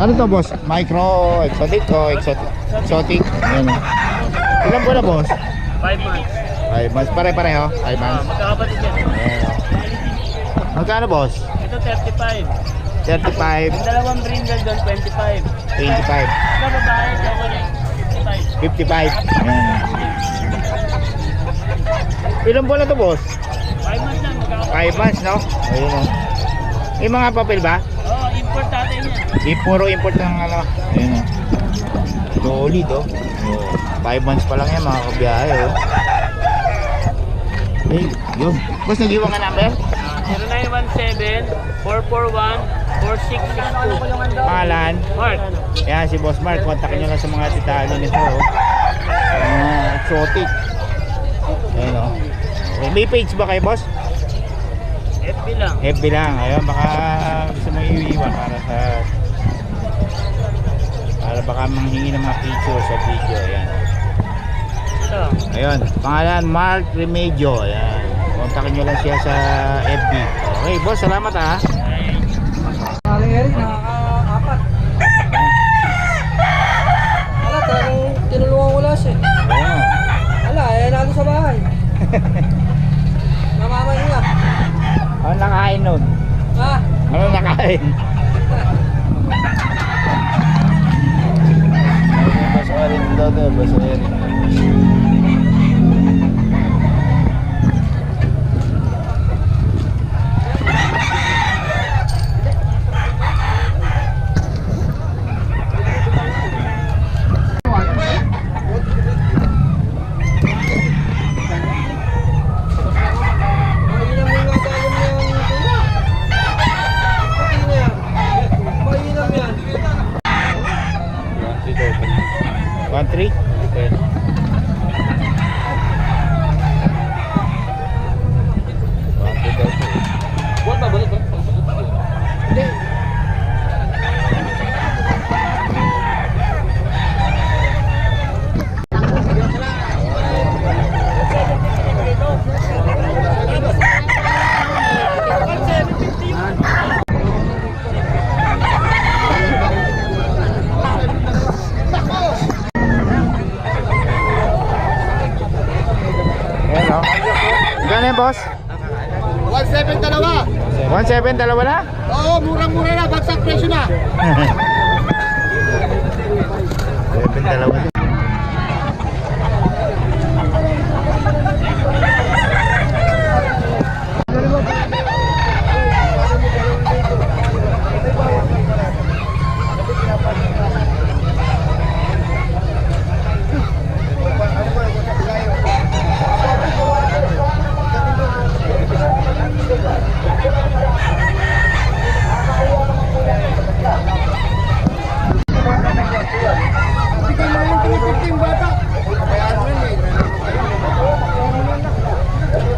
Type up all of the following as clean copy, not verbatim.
Ano to boss? Micro, exotic o exotic? Exotic. Ayan. Ilan po na boss? 5 months. 5 months. Pare-pareho? 5 months. Magkakapatid yan. Ayan. Magkano boss? Ito 35. 35, Yung dalawang brindle doon, 25. 25, Ito babae, chocolate, 55. 55. Ayan. Ilan po na to boss? 5 months lang, magkakapatid. 5 months, no? Ayun o. May mga papel ba? Oo, import natin yan. Puro import ng ano. Ayun o. Solid o. 5 months pa lang yan mga kabiyahe o. Hey, yun. Boss, nag-iwan ka number? 0917-441-4662. Pangalan? Mark. Yan, si Boss Mark. Kontakin nyo lang sa mga titano nito o. Exotic. Ayun o. May page ba kayo boss? FB lang. FB lang. Ayun, baka gusto mo iiwan para baka manghingi ng mga pictures sa video. Ayan. Ito. Ayun, pangalan Mark Remedio. Ayan. Kontakin nyo lang siya sa FB. Okay, boss, salamat ha. Aling Eric, nakaka-apat. Wala, talagang tinulungan ko lang siya. Ayun. Wala, nandun sa bahay. Namamahinga. Ano nakain nun? Ha? Ano nakain? Basarin dito, basarin. One, three? Okay. Gano'n yan, boss? 1.7 dalawa. 1.7, dalawa na? Oo, murang-mura na, bagsak presyo na. 7, dalawa na.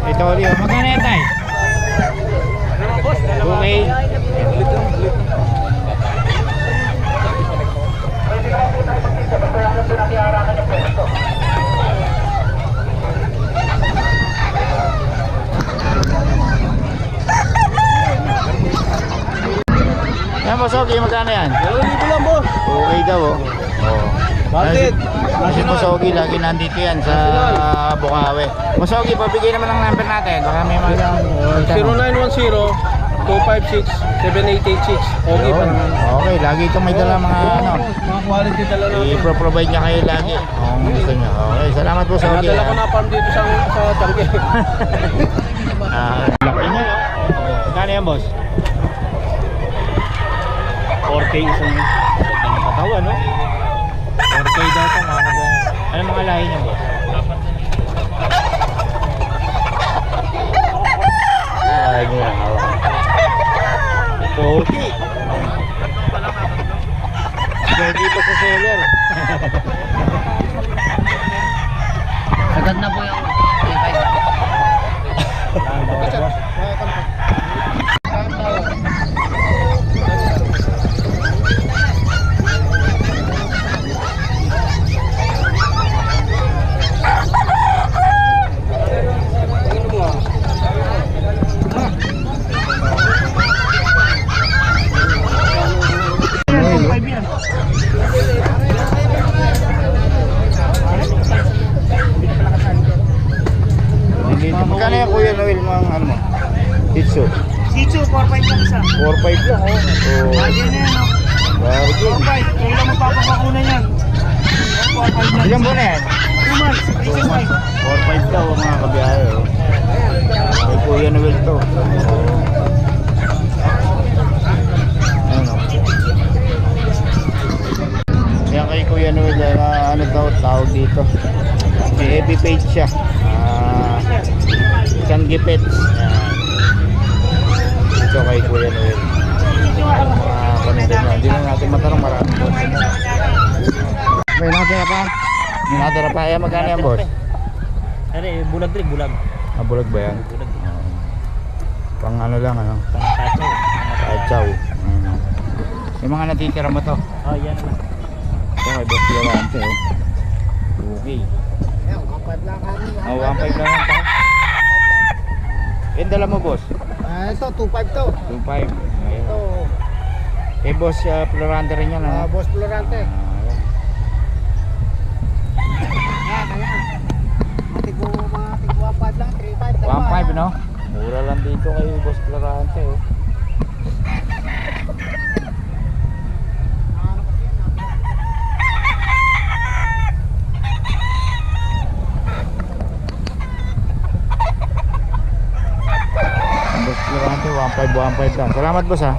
Ito ulit, magkano yan tayo? Okay. Yan boss, okay, magkano yan? 2,000 lang, boss. Okay daw oh. Bakit? Kasi Posogi, lagi nandito yan sa Bukawi. Posogi, pabigay naman ang number natin. Baka may mga 0910-256-7886. Okay pa naman. Okay, lagi itong may dala mga ano. Mga quality dala natin. I-provide niya kayo lagi kung gusto niyo. Okay, salamat po Sogi. Nadala ko na farm dito sa Tangke. Laki niya no? Kano yan boss? 4K isang katawan no? 4K daw ito mga kabong. Ano mga lahi niya boss? Ay, mo lang ako. Pogi. Pogi pa sa seller. Agad na po yung yan. Magkano yan Kuya Noel mga ano mo? Itso? Sitio, 4-5 lang isa. 4-5 lang oh. Oh. Ayun na yan, no? Bargain. 4-5. Kung lang magpapakuna yan. 4-5 lang. Ilan po na yan? 2 months. 3-5. 4-5 daw mga kabiyahe oh. Kay Kuya Noel to. Ayun oh. Yan kay Kuya Noel na ano daw tawag dito. May FB page siya. Changi Pets. Yan. Ito kay Kuya Noel. Panindan niya. Hindi na natin matanong maraming boss. May natira pa? May natira pa. Ayan magkano yan boss? Ano bulag rin, bulag. Ah, bulag ba yan? Bulag. Pang ano lang ano? Pang tacho. Kachaw. Ayun. Yung mga natitira mo to. Oh, yan lang. Ito kay Boss Lorante oh. Okay. Oh, 1.5 lang yan ta. Yung dala mo boss? Ito, 2.5 to. 2.5. Ayun. Eh boss Florante rin yan ano? Boss Florante. Ayun. Tigwa 5 lang, 3.5. 1.5 no? Mura lang dito kay Boss Florante oh. Boss Florante 1.5 lang. Salamat boss ha.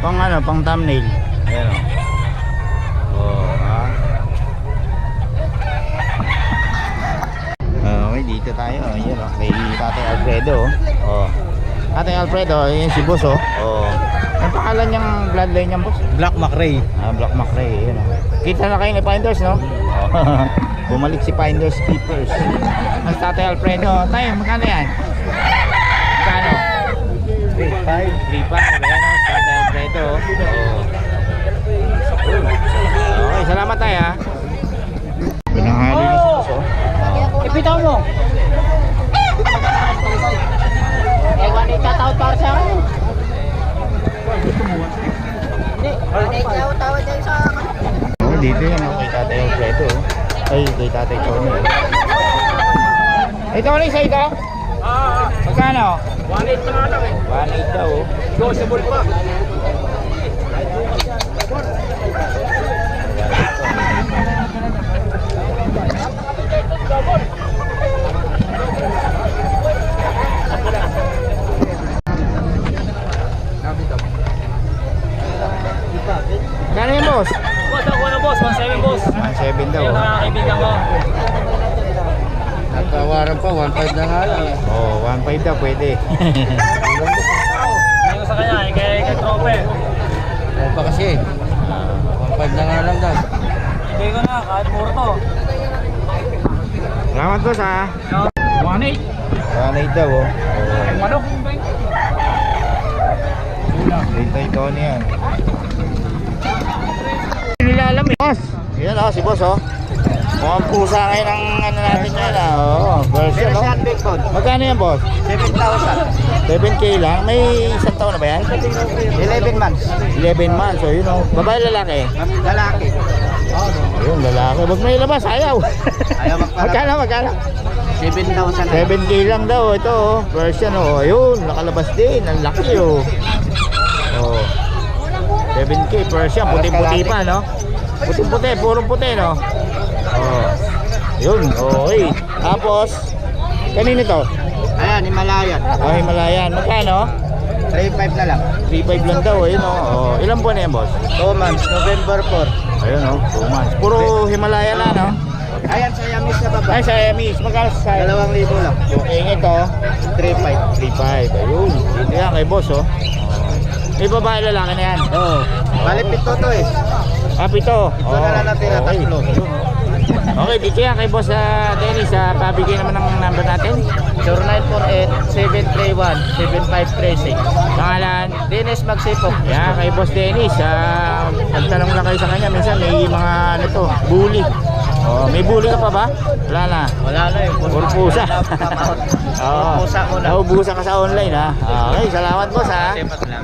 Pang ano, pang thumbnail. Ayan o. Oh, ha. Okay, dito tayo. Ayan o, kay Tatay Alfredo. Oh. Tatay Alfredo, yun si boss oh. Oh. Ang pangalan niyang bloodline niyang boss? Black McRae. Ah, Black McRae. Ayan o. Kita na kayo ni Finders, no? Oh. Bumalik si Finders Keepers. Ang Tatay Alfredo. Tayo, magkano yan? Magkano? 3.5. 3.5. Ayan o, Tatay Alfredo. Oh. Okay, salamat tayo ha. Pinanghali na si boss oh. Ipitaw mo. Ewan itatawad para sa akin. Hindi. Tawad din sa akin. Oh, dito yan oh, kay Tatay Alfredo. Ay, kay Tatay Tony. Ito ulit sa ito? Magkano? 1.8 na lang eh. 1.8 daw oh. Negotiable pa. Magkano yan boss? Boss, ako na boss. 1.7 boss. 1.7 daw Ayun oh. ang kaibigan ko. Nagtawaran pa, 1.5 na nga lang eh. Oh, 1.5 daw pwede. Hindi ko sa kanya, kay Trope. O pa kasi. 1.5 na nga lang daw. Hindi ko na, kahit muro to. Salamat boss ha. 1.8. 1.8 daw oh. Ang manok. Tay Tony yan. Nilalam eh. Boss. Yan oh, si boss oh. Mukhang pusa ngayon ang ano natin yan ah. Oo, version oh. Magkano yan boss? 7,000. 7K lang. May isang taon na ba yan? 11 months. 11 months. So yun oh. Babae lalaki? Lalaki. Ayun, lalaki. Huwag may labas. Ayaw. Ayaw magpalabas. Magkano? 7,000. 7K lang daw. Ito oh. Version oh. Ayun, nakalabas din. Ang laki oh. Oh. 7K Persian. Puti-puti pa no? Puti-puti. Purong puti no? Oh. Yun. Okay. Tapos, kanino to? Ayan, Himalayan. Oh, Himalayan. Magkano? 3.5 na lang. 3.5 lang daw. Ayun oh. Oh. Ilang buwan na yan boss? 2 months, November 4. Ayun oh. 2 months. Puro Himalayan na no? Ayan, Siamese na baba. Ay, Siamese. Magkano sa Siamese? 2,000 lang. Yung ito, 3.5. 3.5. Ayun. Dito yan kay boss oh. May babae lalaki na yan. Oo. Bali pito to eh. Ah, pito. Ito na lang natin na okay. tatlo. Okay, dito yan kay Boss Dennis. Pabigay naman ng number natin. 0948-731-7536. Pangalan. Dennis Magsipok. Yan, kay Boss Dennis. Pagtanong lang kayo sa kanya. Minsan may mga ano to, bully. Oh, may bully ka pa ba? Wala na. Wala na eh. Puro pusa. Puro pusa muna. Naubusan ka sa online ha. Okay, salamat boss ha. Sepat lang.